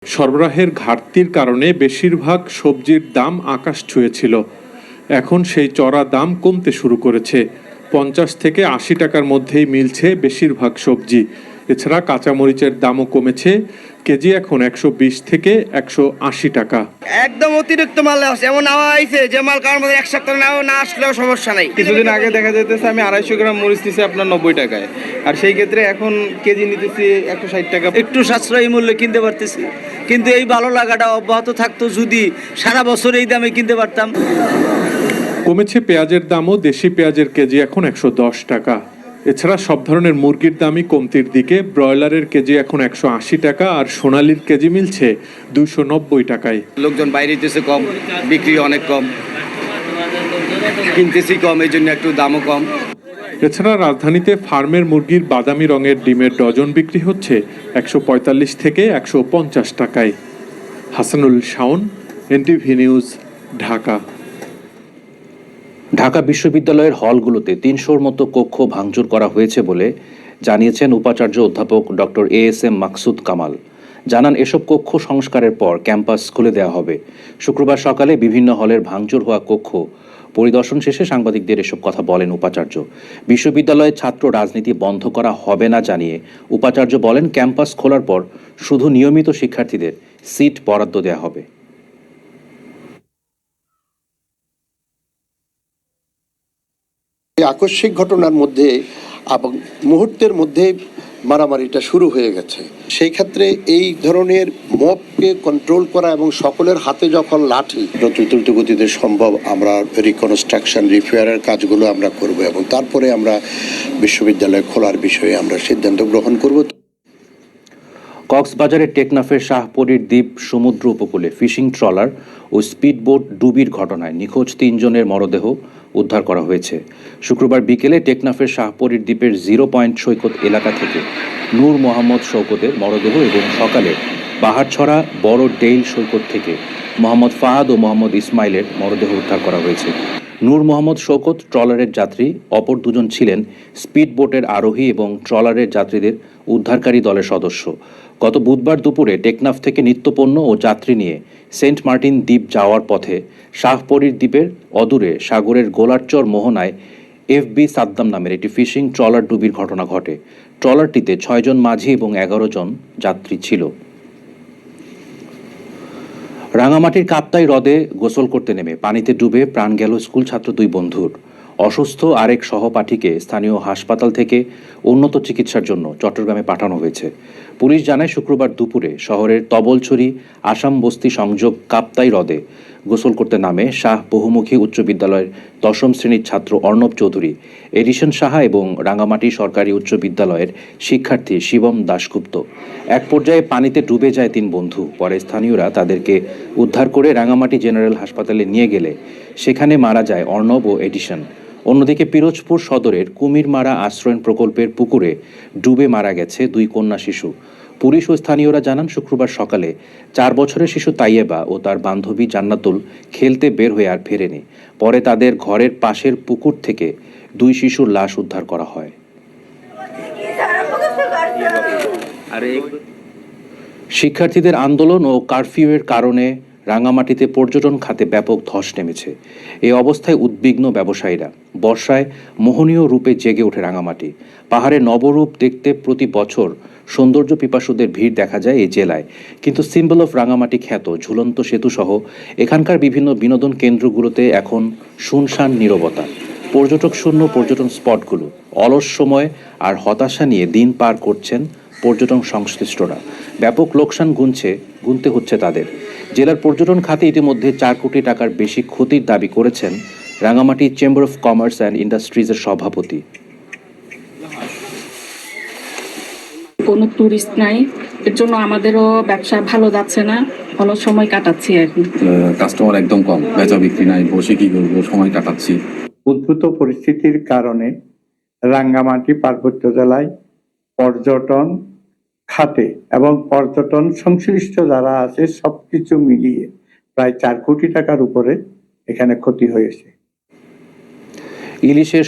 সরবরাহের ঘাটতির কারণে বেশিরভাগ সবজির দাম আকাশ ছুঁয়েছিল। এখন সেই চড়া দাম কমতে শুরু করেছে। ৫০ থেকে ৮০ টাকার মধ্যেই মিলছে বেশিরভাগ সবজি। এছাড়া কাঁচামরিচের দামও কমেছে, কেজি এখন ১২০ থেকে ১৮০ টাকা। একদম অতিরিক্ত মাল আছে, এমন নেওয়া হয়েছে যে মাল কারোর মধ্যে এক সপ্তাহ না আসলেও সমস্যা নাই। কিছুদিন আগে দেখা যেতেছে আমি ২৫০ গ্রাম মরিচ নিচ্ছি আপনার ৯০ টাকায়, আর সেই ক্ষেত্রে এখন কেজি নিতেছি ১৬০ টাকা। একটু সাশ্রয়ী মূল্যে কিনতে পারতেছি, কিন্তু এই ভালো লাগাটা অব্যাহত থাকতো যদি সারা বছর এই দামে কিনতে পারতাম। কমেছে পেঁয়াজের দামও, দেশি পেঁয়াজের কেজি এখন ১১০ টাকা। এছাড়া সব ধরনের মুরগির দামই কমতির দিকে। ব্রয়লারের কেজি এখন ১৮০ টাকা আর সোনালির কেজি মিলছে ২৯০ টাকায়। লোকজন বাইরে যেতেছে কম, বিক্রি অনেক কম, কিনতেছি কম, এই জন্য একটু দামও কম। এছাড়া রাজধানীতে ফার্মের মুরগির বাদামি রঙের ডিমের ডজন বিক্রি হচ্ছে ১৪৫ থেকে ১৫০ টাকায়। Hasanul Shaon, NTV news, Dhaka. ঢাকা বিশ্ববিদ্যালয়ের হলগুলোতে ৩০০-র মতো কক্ষ ভাঙচুর করা হয়েছে বলে জানিয়েছেন উপাচার্য অধ্যাপক ডক্টর এএসএম মাকসুদ কামাল। জানান, এসব কক্ষ সংস্কারের পর ক্যাম্পাস খুলে দেওয়া হবে। শুক্রবার সকালে বিভিন্ন হলের ভাঙচুর হওয়া কক্ষ পরিদর্শন শেষে সাংবাদিকদের এসব কথা বলেন উপাচার্য। বিশ্ববিদ্যালয়ে ছাত্র রাজনীতি বন্ধ করা হবে না জানিয়ে উপাচার্য বলেন, ক্যাম্পাস খোলার পর শুধু নিয়মিত শিক্ষার্থীদের সিট বরাদ্দ দেওয়া হবে। আকস্মিক ঘটনার মধ্যে মুহূর্তের মধ্যে মারামারিটা শুরু হয়ে গেছে। সেই ক্ষেত্রে এই ধরনের মবকে কন্ট্রোল করা এবং সকলের হাতে যখন লাঠি, যত দ্রুত গতিতে সম্ভব আমরা রিকনস্ট্রাকশন রিপেয়ারের কাজগুলো আমরা করব এবং তারপরে আমরা বিশ্ববিদ্যালয় খোলার বিষয়ে আমরা সিদ্ধান্ত গ্রহণ করব। কক্সবাজারের টেকনাফের শাহপরীর দ্বীপ সমুদ্র উপকূলে ফিশিং ট্রলার ও স্পিডবোট ডুবির ঘটনায় নিখোঁজ ৩ জনের মরদেহ উদ্ধার করা হয়েছে। শুক্রবার বিকেলে টেকনাফের শাহপরীর দ্বীপের 0 পয়েন্ট সৈকত এলাকা থেকে নূর মোহাম্মদ শওকতের মরদেহ এবং সকালে বাহারছড়া বড় ডেইল সৈকত থেকে মোহাম্মদ ফাহাদ ও মোহাম্মদ ইসমাইলের মরদেহ উদ্ধার করা হয়েছে। নূর মোহাম্মদ শওকত ট্রলারের যাত্রী, অপর দুজন ছিলেন স্পিডবোটের আরোহী এবং ট্রলারের যাত্রীদের উদ্ধারকারী দলের সদস্য। গত বুধবার দুপুরে টেকনাফ থেকে নিত্যপণ্য ও যাত্রী নিয়ে সেন্ট মার্টিন দ্বীপ যাওয়ার পথে শাহপরীর দ্বীপের অদূরে সাগরের গোলারচর মোহনায় FB সাদ্দাম নামের একটি ফিশিং ট্রলার ডুবির ঘটনা ঘটে। ট্রলারটিতে ৬ জন মাঝি এবং ১১ জন যাত্রী ছিল। রাঙামাটির কাপ্তাই হ্রদে গোসল করতে নেমে পানিতে ডুবে প্রাণ গেল স্কুল ছাত্র 2 বন্ধুর। অসুস্থ আরেক সহপাঠীকে স্থানীয় হাসপাতাল থেকে উন্নত চিকিৎসার জন্য চট্টগ্রামে পাঠানো হয়েছে। পুলিশ জানায়, শুক্রবার দুপুরে শহরের তবলছড়ি আসাম বস্তি সংযোগ কাপ্তাই হ্রদে গোসল করতে নামে শাহ বহুমুখী উচ্চ বিদ্যালয়ের ১০ম শ্রেণীর ছাত্র অর্ণব চৌধুরী, এডিশন সাহা এবং রাঙামাটি সরকারি উচ্চ বিদ্যালয়ের শিক্ষার্থী শিবম দাশগুপ্ত। এক পর্যায়ে পানিতে ডুবে যায় 3 বন্ধু। পরে স্থানীয়রা তাদেরকে উদ্ধার করে রাঙামাটি জেনারেল হাসপাতালে নিয়ে গেলে সেখানে মারা যায় অর্ণব ও এডিশন। অন্যদিকে পিরোজপুর সদরের কুমিরমারা আশ্রয়ণ প্রকল্পের পুকুরে ডুবে মারা গেছে 2 কন্যা শিশু। পুলিশ ও স্থানীয়রা জানান, শুক্রবার সকালে 4 বছরের শিশু তাইয়েবা ও তার বান্ধবী জান্নাতুল খেলতে বের হয়ে আর ফেরেনি। পরে তাদের ঘরের পাশের পুকুর থেকে 2 শিশুর লাশ উদ্ধার করা হয়। শিক্ষার্থীদের আন্দোলন ও কারফিউয়ের কারণে রাঙামাটিতে পর্যটন খাতে ব্যাপক ধস নেমেছে। এই অবস্থায় উদ্বিগ্ন ব্যবসায়ীরা। বর্ষায় মোহনীয় রূপে জেগে ওঠে রাঙামাটি। পাহাড়ে নবরূপ দেখতে প্রতি বছর সৌন্দর্য পিপাসুদের ভিড় দেখা যায় এই জেলায়। কিন্তু সিম্বল অফ রাঙামাটি খ্যাত ঝুলন্ত সেতু সহ এখানকার বিভিন্ন বিনোদন কেন্দ্রগুলোতে এখন শুনশান নীরবতা। পর্যটক শূন্য পর্যটন স্পটগুলো। অলস সময় আর হতাশা নিয়ে দিন পার করছেন পর্যটন সংশ্লিষ্টরা। ব্যাপক লোকসান গুনতে হচ্ছে তাদের। জেলার পর্যটন খাতে ইতিমধ্যে 4 কোটি টাকার বেশি ক্ষতির দাবি করেছেন Rangamati chamber of commerce and ইন্ডাস্ট্রিজের সভাপতি। কোনো টুরিস্ট নাই, এর জন্য আমাদেরও ব্যবসা ভালো যাচ্ছে না, ভালো সময় কাটাচ্ছি এখন। কাস্টমার একদম কম, বেচা বিক্রি নাই, বসে কি করবো, সময় কাটাচ্ছি। উদ্ভূত পরিস্থিতির কারণে রাঙ্গামাটি পার্বত্য জেলায় পর্যটন খাতে এবং পর্যটন সংশ্লিষ্ট যারা আছে সবকিছু মিলিয়ে প্রায় 4 কোটি টাকার উপরে এখানে ক্ষতি হয়েছে। ইলিশের